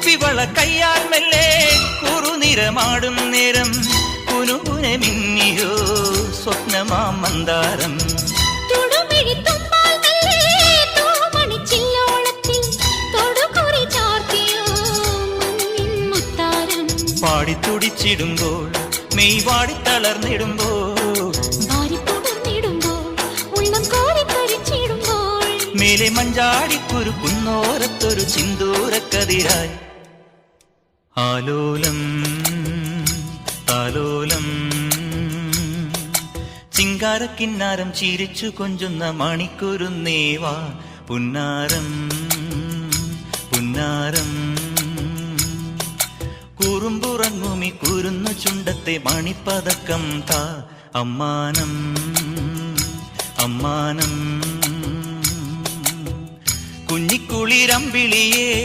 കുപ്പിവള കയ്യാൽ മെല്ലെ കുറുനിറമാടും നേരം കുനുകുനെ മിന്നിയോ സ്വപ്നമാം മന്ദാരം. പാടിത്തുടിച്ചിടുമ്പോൾ മെയ് വാടി തളർന്നിടുമ്പോൾ മേലെ മഞ്ചാടിക്കുരു കുന്നോരത്തൊരു ചിന്തൂരക്കതിരായി ആലോലം ആലോലം. ചിങ്കാരക്കിന്നാരം ചിരിച്ചു കൊഞ്ചുന്ന മണിക്കുരുന്നേവാ പുന്നാരം പുന്നാരം. കുറുമ്പുറങ്ങുമി കുരുന്നു ചുണ്ടത്തെ മണിപ്പതക്കം താ അമ്മാനം അമ്മാനം. കുഞ്ഞിക്കുളിരമ്പിളിയേ